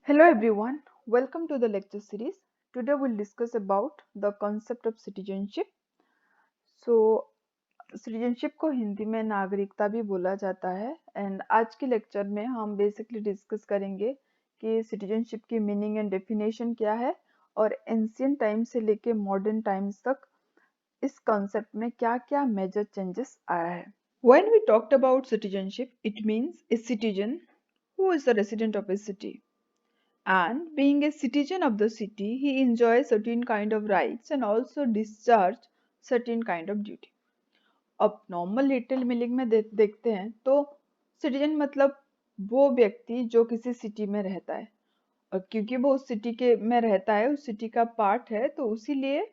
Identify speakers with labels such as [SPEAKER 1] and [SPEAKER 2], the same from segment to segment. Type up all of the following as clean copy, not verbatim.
[SPEAKER 1] Hello everyone, welcome to the lecture series. Today we'll discuss about the concept of citizenship. So citizenship को हिंदी में नागरिकता भी बोला जाता है एंड आज के लेक्चर में हम बेसिकली डिस्कस करेंगे कि सिटीजनशिप की मीनिंग एंड डेफिनेशन क्या है और एंशियंट टाइम से लेके मॉडर्न टाइम्स तक इस कॉन्सेप्ट में क्या-क्या मेजर चेंजेस आया है. When we talked about citizenship, it means a citizen who is a resident of a city. And being a citizen of the city, he enjoys certain kind of rights and also discharge certain kind of duty. अब normal little meaning में देखते हैं तो citizen मतलब वो व्यक्ति जो किसी सिटी में रहता है और क्योंकि वो उस सिटी के में रहता है, उस सिटी का पार्ट है, तो उसीलिए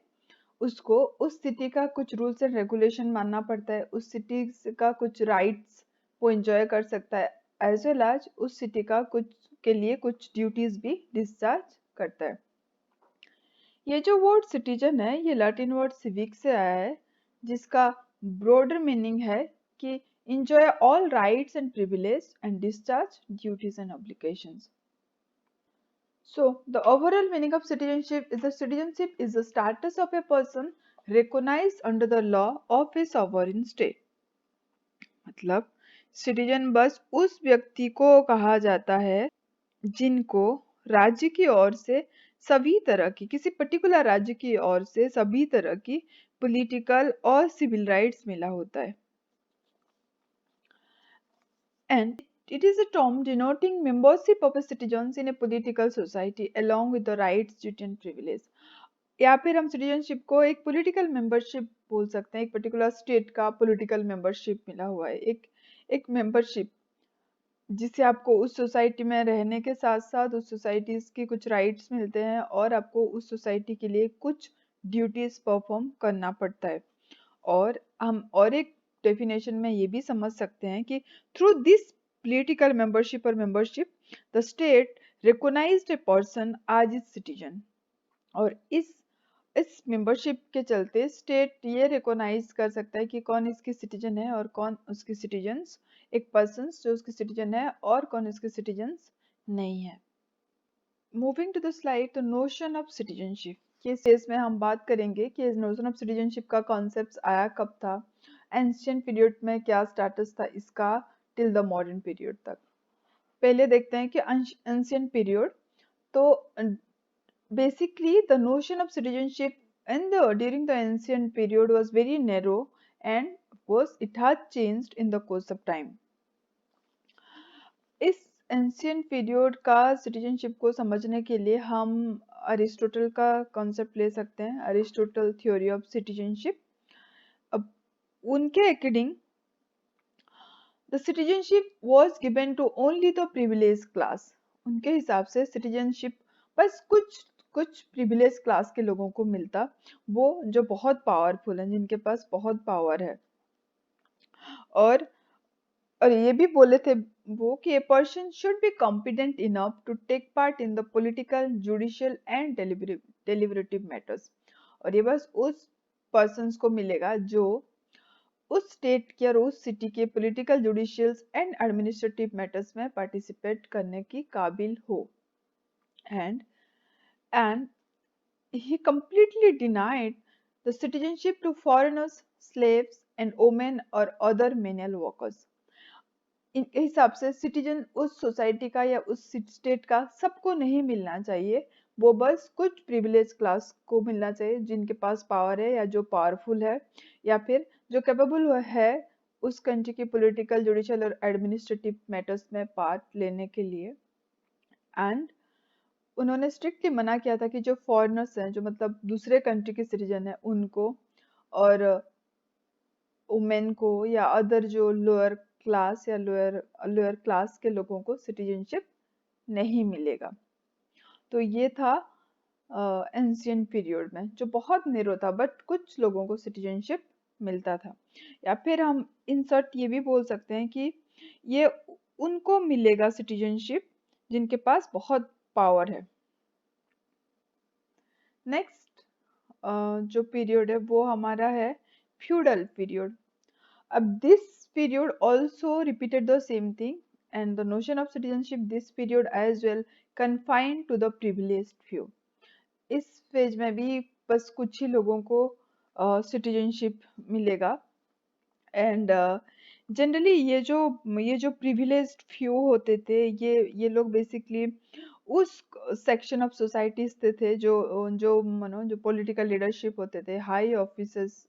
[SPEAKER 1] उसको उस सिटी का कुछ रूल्स एंड रेगुलेशन मानना पड़ता है, उस सिटी का कुछ राइट्स वो एंजॉय कर सकता है एज वेल एज उस सिटी का कुछ के लिए कुछ ड्यूटीज भी डिस्चार्ज करता है. ये जो वर्ड सिटीजन है ये लैटिन वर्ड सिविक से आया है जिसका ब्रॉडर मीनिंग है कि enjoy all rights and privileges and discharge duties and obligations. So, the overall meaning of citizenship is that citizenship is the status of a person recognized under the law of a sovereign state. मतलब citizen बस उस व्यक्ति को कहा जाता है जिनको राज्य की ओर से सभी तरह की किसी पर्टिकुलर राज्य की ओर से सभी तरह की पॉलिटिकल और सिविल राइट्स मिला होता है. And it is a term denoting membership of a citizens in a political society along with the rights, duty and privilege. या फिर हम सिटीजनशिप को एक पॉलिटिकल मेंबरशिप बोल सकते हैं, एक पर्टिकुलर स्टेट का पॉलिटिकल मेंबरशिप मिला हुआ है, एक मेंबरशिप जिससे आपको उस सोसाइटी में रहने के साथ साथ उस सोसाइटी की कुछ राइट्स मिलते हैं और आपको उस सोसाइटी के लिए कुछ ड्यूटीज परफॉर्म करना पड़ता है. और हम और एक डेफिनेशन में ये भी समझ सकते हैं कि थ्रू दिस पॉलिटिकल मेंबरशिप और membership the state recognised a person as its citizen. और इस मेंबरशिप के चलते स्टेट ये रिकॉग्नाइज कर सकता है कि कौन इसकी सिटीजन है और कौन उसकी सिटीजन्स, एक पर्सन जो उसकी सिटीजन है और कौन उसके सिटीजन्स नहीं है. Moving to the slide, the notion of citizenship. के केस में हम बात करेंगे कि नोशन ऑफ सिटीजनशिप का कॉन्सेप्ट आया कब था, एंशियंट पीरियड में क्या स्टेटस था इसका टिल द मॉडर्न पीरियड तक. पहले देखते हैं कि एंशियंट पीरियड. तो basically the notion of citizenship during the ancient period was very narrow and of course it had changed in the course of time. इस एंशियंट पीरियड का citizenship को समझने के लिए हम अरिस्टोटल का कॉन्सेप्ट ले सकते हैं, अरिस्टोटल थ्योरी ऑफ सिटीजनशिप. अब उनके according the citizenship was given to only the privilege class. उनके हिसाब से सिटीजनशिप बस कुछ प्रिविलेज क्लास के लोगों को मिलता, वो जो बहुत पावरफुल हैं, जिनके पास बहुत पावर है. और ये भी बोले थे वो कि a person should be competent enough to take part in the political, judicial and deliberative matters. और ये बस उस पर्सन्स को मिलेगा जो उस स्टेट के और उस सिटी के political, judicial and administrative matters में पार्टिसिपेट करने की काबिल हो. And he completely denied the citizenship to foreigners, slaves and women or other manual workers. इनके हिसाब से सिटीजन उस सोसाइटी का या उस स्टेट का सबको नहीं मिलना चाहिए, वो बस कुछ प्रिविलेज क्लास को मिलना चाहिए जिनके पास पावर है या जो पावरफुल है या फिर जो कैपेबल है उस कंट्री की पॉलिटिकल, जुडिशियल और एडमिनिस्ट्रेटिव मैटर्स में पार्ट लेने के लिए. एंड उन्होंने स्ट्रिक्टली मना किया था कि जो फॉरेनर्स हैं, जो मतलब दूसरे कंट्री के सिटीजन हैं, उनको और वुमेन को या अदर जो लोअर क्लास या लोअर क्लास के लोगों को सिटीजनशिप नहीं मिलेगा. तो ये था एंशियंट पीरियड में जो बहुत नेरो था, बट कुछ लोगों को सिटीजनशिप मिलता था. या फिर हम इंसर्ट ये भी बोल सकते हैं कि ये उनको मिलेगा सिटीजनशिप जिनके पास बहुत पावर है. नेक्स्ट जो पीरियड है वो हमारा है फ्यूडल पीरियड. अब this period also repeated the same thing and the notion of citizenship this period as well confined to the privileged few. इस फेज में भी बस कुछ ही लोगों को सिटीजनशिप मिलेगा एंड जनरली ये जो प्रिविलेज्ड फ्यू होते थे ये लोग बेसिकली उस सेक्शन ऑफ सोसाइटीज से थे जो जो मानो जो पॉलिटिकल लीडरशिप होते थे हाई ऑफिसर्स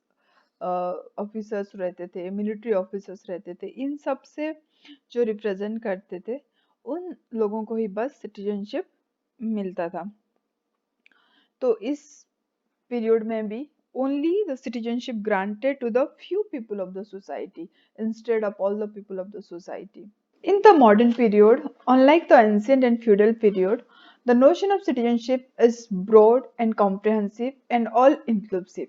[SPEAKER 1] ऑफिसर्स रहते थे मिलिट्री ऑफिसर्स रहते थे इन सब से जो रिप्रेजेंट करते थे उन लोगों को ही बस सिटीजनशिप मिलता था तो इस period may be only the citizenship granted to the few people of the society instead of all the people of the society. In the modern period, unlike the ancient and feudal period, the notion of citizenship is broad and comprehensive and all inclusive.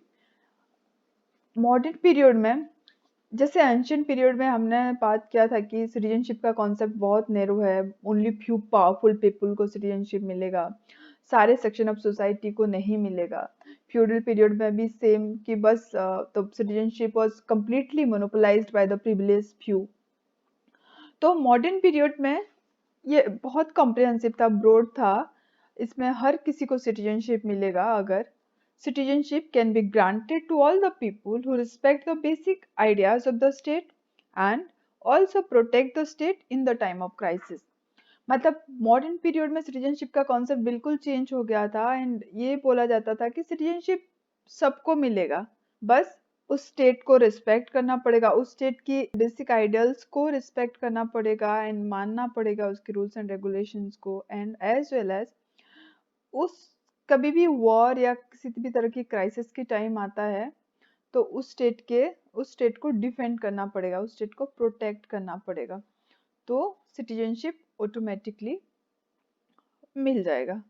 [SPEAKER 1] Modern period में जैसे ancient period में हमने बात किया था कि citizenship का concept बहुत नैरो है ओनली फ्यू पावरफुल पीपल को सिटीजनशिप मिलेगा सारे सेक्शन ऑफ सोसाइटी को नहीं मिलेगा फ्यूडल पीरियड में भी सेम कि बस तो citizenship was completely monopolised by the privileged few तो मॉडर्न पीरियड में ये बहुत कॉम्प्रिहेंसिव था ब्रॉड था इसमें हर किसी को सिटीजनशिप मिलेगा अगर citizenship can be granted to all the people who respect the basic ideas of the state and also protect the state in the time of crisis. मतलब मॉडर्न पीरियड में citizenship का concept बिल्कुल change हो गया था and ये बोला जाता था कि सिटीजनशिप सबको मिलेगा बस उस स्टेट को रिस्पेक्ट करना पड़ेगा उस स्टेट की बेसिक आइडियल्स को रिस्पेक्ट करना पड़ेगा एंड मानना पड़ेगा उसके रूल्स एंड रेगुलेशंस को एंड एज वेल एज उस कभी भी वॉर या किसी भी तरह की क्राइसिस की टाइम आता है तो उस स्टेट को डिफेंड करना पड़ेगा उस स्टेट को प्रोटेक्ट करना पड़ेगा तो सिटीजनशिप ऑटोमेटिकली मिल जाएगा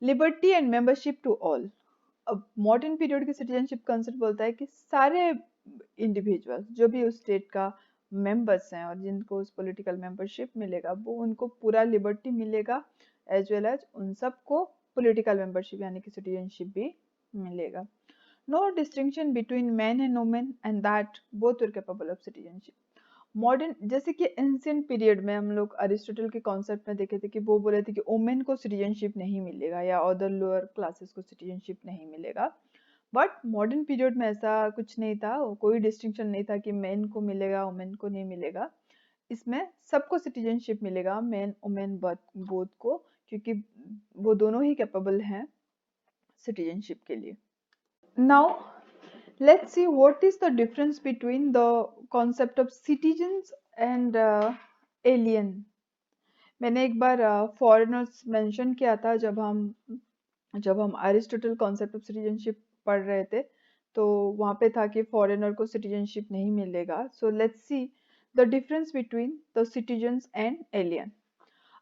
[SPEAKER 1] liberty and membership to all अब मॉडर्न पीरियड की सिटीजनशिप कंसेप्ट बोलता है कि सारे इंडिविजुअल जो भी उस स्टेट का मेंबर्स हैं और जिनको उस पॉलिटिकल मेंबरशिप मिलेगा वो उनको पूरा लिबर्टी मिलेगा एज वेल एज उन सबको पॉलिटिकल मेंबरशिप यानी कि सिटीजनशिप भी मिलेगा no distinction between man and women and that both are capable of citizenship modern जैसे कि एंशिएंट पीरियड में हम लोग अरिस्टोटल के कॉन्सेप्ट में देखे थे कि वो बोले थे कि वुमेन को सिटीजनशिप नहीं मिलेगा या अदर लोअर क्लासेस को सिटीजनशिप नहीं मिलेगा बट मॉडर्न पीरियड में ऐसा कुछ नहीं था कोई डिस्टिंक्शन नहीं था कि मेन को मिलेगा वुमेन को नहीं मिलेगा इसमें सबको सिटीजनशिप मिलेगा मेन वुमेन बोथ को क्योंकि वो दोनों ही कैपेबल हैं सिटीजनशिप के लिए now let's see what is the difference between the concept of citizens and alien मैंने एक बार फॉरेनर्स मेंशन किया था जब हम अरिस्टोटल कॉन्सेप्ट ऑफ सिटीजनशिप पढ़ रहे थे तो वहाँ पे था कि फॉरेनर को सिटीजनशिप नहीं मिलेगा so let's see the difference between the citizens and alien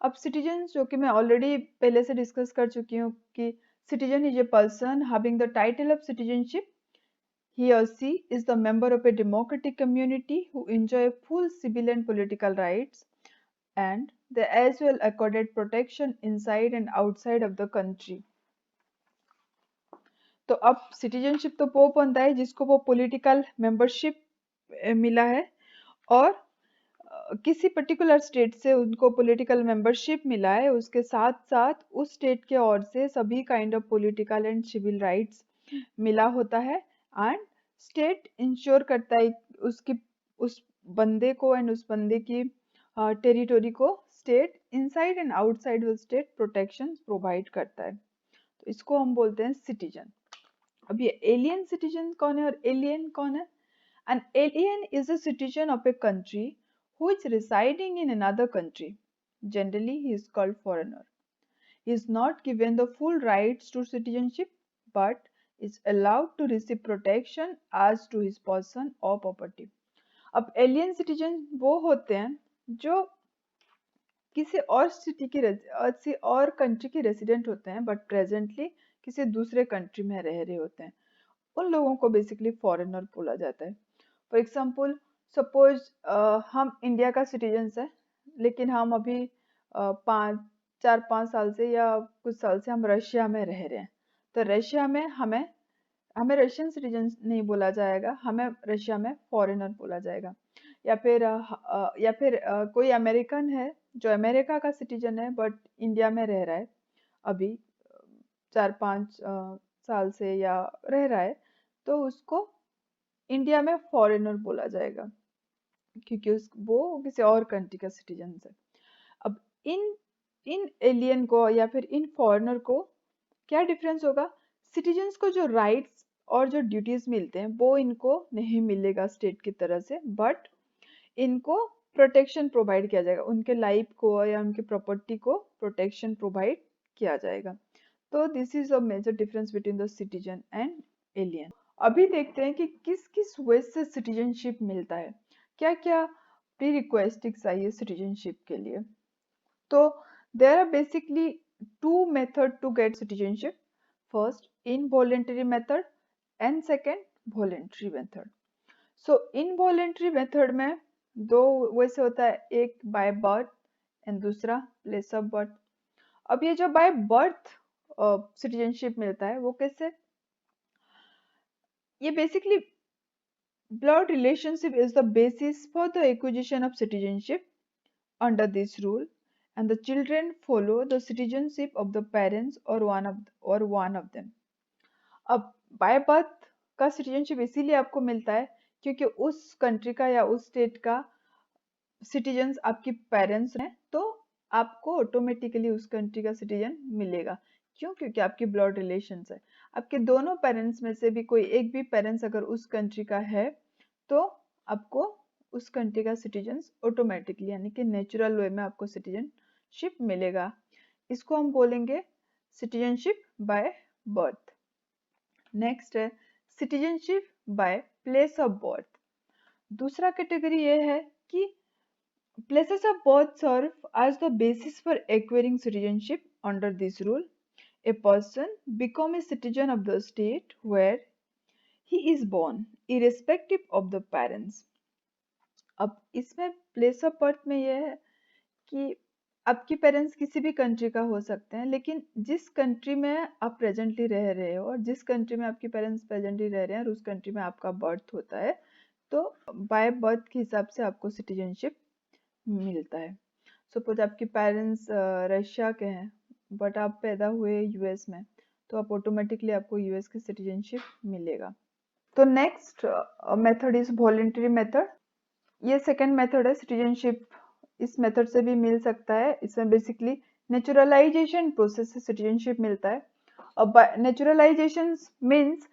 [SPEAKER 1] अब सिटीजन्स जो कि मैं ऑलरेडी पहले से डिस्कस कर चुकी हूँ कि citizen is a person having the title of citizenship he or she is the member of a democratic community who enjoy full civil and political rights and they as well accorded protection inside and outside of the country तो अब citizenship तो वो बनता है जिसको वो political membership मिला है और किसी पर्टिकुलर स्टेट से उनको पॉलिटिकल मेंबरशिप मिला है उसके साथ साथ उस स्टेट के ओर से सभी kind of political and civil rights मिला होता है एंड स्टेट इंश्योर करता है उसकी उस बंदे को एंड उस बंदे की टेरिटोरी को state inside and outside the state protection provide करता है तो इसको हम बोलते हैं सिटीजन अब ये एलियन सिटीजन कौन है और एलियन कौन है an alien is a citizen of a country who is residing in another country. Generally, he is called foreigner. He is not given the full rights to citizenship, but is allowed to receive protection as to his person or property. अब alien citizen वो होते हैं जो किसी और city की किसी और कंट्री के रेसिडेंट होते हैं बट प्रेजेंटली किसी दूसरे कंट्री में रह रहे होते हैं उन लोगों को बेसिकली फॉरेनर बोला जाता है फॉर एग्जाम्पल सपोज हम इंडिया का सिटीजन्स है लेकिन हम अभी 4-5 साल से या कुछ साल से हम रशिया में रह रहे हैं तो रशिया में हमें रशियन सिटीजन नहीं बोला जाएगा हमें रशिया में फॉरेनर बोला जाएगा कोई अमेरिकन है जो अमेरिका का सिटीजन है बट इंडिया में रह रहा है अभी 4-5 साल से या रह रहा है, तो उसको इंडिया में फॉरेनर बोला जाएगा क्योंकि वो किसी और कंट्री का सिटीजन है। अब इन इन एलियन को या फिर इन फॉरेनर को क्या डिफरेंस होगा? सिटीजन्स को जो राइट्स और जो ड्यूटीज मिलते हैं वो इनको नहीं मिलेगा स्टेट की तरह से, बट इनको प्रोटेक्शन प्रोवाइड किया जाएगा, उनके लाइफ को या उनके प्रॉपर्टी को प्रोटेक्शन प्रोवाइड किया जाएगा। तो this is a major difference between the citizen and alien. अभी देखते हैं कि किस किस वे से सिटीजनशिप मिलता है, क्या क्या प्री रिक्वेस्टिक्स चाहिए सिटीजनशिप के लिए। तो there are basically two methods to get citizenship. First, involuntary method and second, voluntary method. So involuntary method में दो वैसे होता है, एक by birth and दूसरा place of birth. अब ये जो by birth citizenship मिलता है वो कैसे? ये basically blood relationship is the basis for the acquisition of citizenship under this rule, and the children follow the citizenship of the parents or one of them. अब by birth का citizenship इसीलिए आपको मिलता है क्योंकि उस कंट्री का या उस स्टेट का सिटीजन्स आपके पेरेंट्स हैं, तो आपको ऑटोमेटिकली उस कंट्री का सिटीजन मिलेगा। क्यों? क्योंकि आपकी ब्लड रिलेशंस है। आपके दोनों पेरेंट्स में से भी कोई एक भी पेरेंट्स अगर उस कंट्री का है तो आपको उस कंट्री का सिटीजन ऑटोमेटिकली यानी कि नेचुरल वे में आपको सिटीजनशिप मिलेगा। इसको हम बोलेंगे सिटीजनशिप बाय बर्थ। नेक्स्ट है citizenship by place of birth. दूसरा कैटेगरी ये है कि places of birth serve as the basis for acquiring citizenship under this rule. A person becomes a citizen of the state where he is born, irrespective of the parents. अब इसमें place of birth में यह है कि आपके parents किसी भी country का हो सकते हैं, लेकिन जिस कंट्री में आप प्रेजेंटली रह रहे हो और जिस कंट्री में आपके पेरेंट्स प्रेजेंटली रह रहे हैं और उस कंट्री में आपका बर्थ होता है, तो बाय बर्थ के हिसाब से आपको सिटीजनशिप मिलता है। सपोज आपके पेरेंट्स रशिया के हैं बट आप पैदा हुए यूएस में, तो आप ऑटोमेटिकली आपको यूएस की सिटीजनशिप मिलेगा। तो next method is voluntary method. ये सेकंड मेथड है सिटीजनशिप, इस मेथड से भी मिल सकता है। इसमें बेसिकली नेचुरलाइजेशन प्रोसेस से सिटीजनशिप मिलता है। अब naturalisation means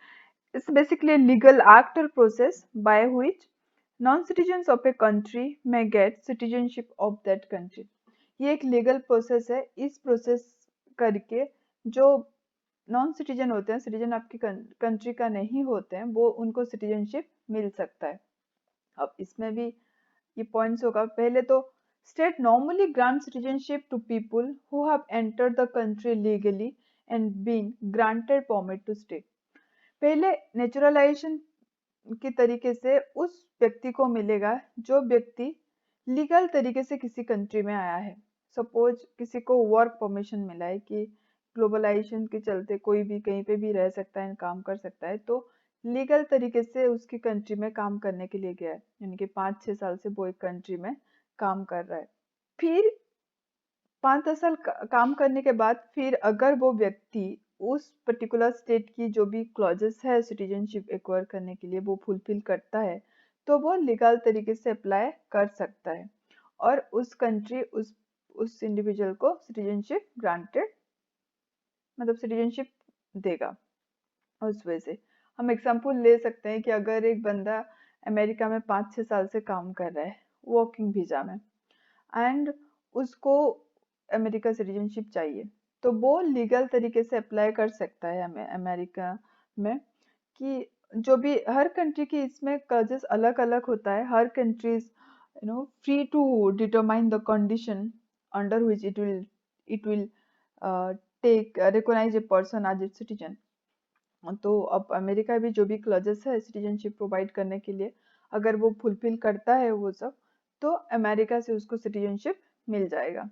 [SPEAKER 1] it's basically legal act और process by which non-citizens of a country may get citizenship of that country. ये एक लीगल प्रोसेस है। इस प्रोसेस करके जो नॉन सिटीजन होते हैं, सिटीजन आपकी कंट्री का नहीं होते हैं, वो उनको सिटीजनशिप मिल सकता है। अब इसमें भी ये पॉइंट्स होगा। पहले तो state normally grant citizenship to people who have entered the country legally and been granted permit to stay. पहले नेचुरलाइजेशन के तरीके से उस व्यक्ति को मिलेगा जो व्यक्ति लीगल तरीके से किसी कंट्री में आया है। सपोज किसी को वर्क परमिशन मिला है कि ग्लोबलाइजेशन के चलते कोई भी कहीं पे भी रह सकता है, काम कर सकता है, तो लीगल तरीके से उसकी कंट्री में काम करने के लिए गया है, यानी कि 5-6 साल से वो एक कंट्री में काम कर रहा है। फिर 5-10 साल काम करने के बाद फिर अगर वो व्यक्ति उस पर्टिकुलर स्टेट की जो भी क्लॉजेस है सिटीजनशिप एक्वायर करने के लिए वो फुलफिल करता है, तो वो लीगल तरीके से अप्लाई कर सकता है और उस कंट्री उस इंडिविजुअल को सिटीजनशिप ग्रांटेड मतलब सिटीजनशिप देगा। उस वजह से हम एग्जांपल ले सकते हैं कि अगर एक बंदा अमेरिका में 5-6 साल से काम कर रहा है वर्किंग वीजा में एंड उसको अमेरिका सिटीजनशिप चाहिए, तो वो लीगल तरीके से अप्लाई कर सकता है हमें अमेरिका में। कि जो भी हर कंट्री की इसमें क्लॉजेस अलग अलग होता है। हर country is free to determine the condition under which it will take recognise a person as a citizen. तो अब अमेरिका भी जो भी क्लॉजेस है सिटीजनशिप प्रोवाइड करने के लिए, अगर वो फुलफिल करता है वो सब, तो अमेरिका से उसको सिटीजनशिप मिल जाएगा।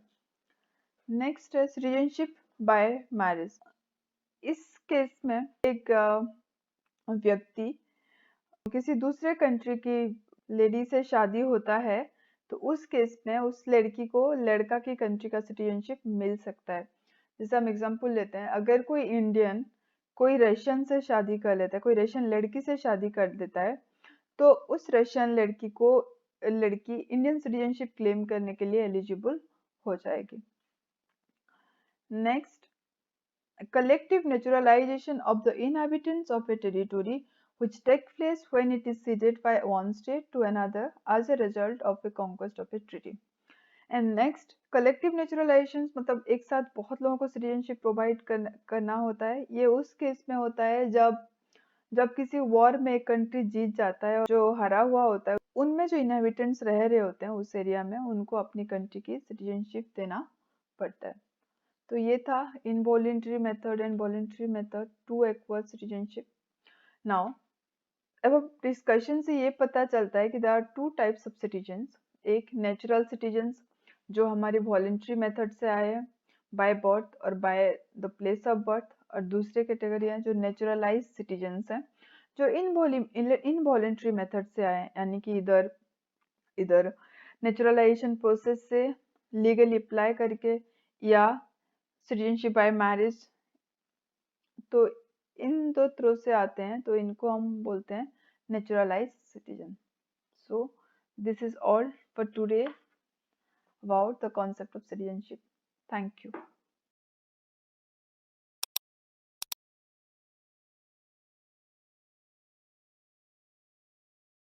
[SPEAKER 1] नेक्स्ट है सिटीजनशिप बाय मैरिज। इस केस में एक व्यक्ति किसी दूसरे कंट्री की लेडी से शादी होता है तो उस केस में उस लड़की को लड़का की कंट्री का सिटीजनशिप मिल सकता है। जैसे हम एग्जांपल लेते हैं, अगर कोई इंडियन कोई रशियन से शादी कर लेता है, कोई रशियन लड़की से शादी कर देता है, तो उस रशियन लड़की इंडियन सिटीजनशिप क्लेम करने के लिए एलिजिबल हो जाएगी। Next, collective naturalization of the inhabitants of a territory which take place when it is ceded by one state to another as a result of a conquest of a treaty. And next, collective naturalisation मतलब एक साथ बहुत लोगों को citizenship provide करना होता है। ये उस केस में होता है जब जब किसी वॉर में एक कंट्री जीत जाता है और जो हरा हुआ होता है उनमें जो इनहेबिटेंट्स रह रहे होते हैं उस एरिया में, उनको अपनी कंट्री की सिटीजनशिप देना पड़ता है। तो ये था involuntary method and voluntary method to acquire citizenship. Now अब डिस्कशन से ये पता चलता है कि there are two types of citizens. एक नेचुरल सिटीजन्स जो हमारे वॉलंटरी मेथड से आए हैं बाय बर्थ और by the place of birth, और दूसरे कैटेगरी हैं जो नेचुरलाइज सिटीजन्स हैं जो इनवॉलंटरी मेथड से आए हैं, यानी कि इधर इधर नेचुरलाइजेशन प्रोसेस से लीगली अप्लाई करके या सिटीजनशिप बाय मैरिज। तो इन दो थ्रो से आते हैं, तो इनको हम बोलते हैं neutralise citizen. So this is all for today about the concept of citizenship. Thank you.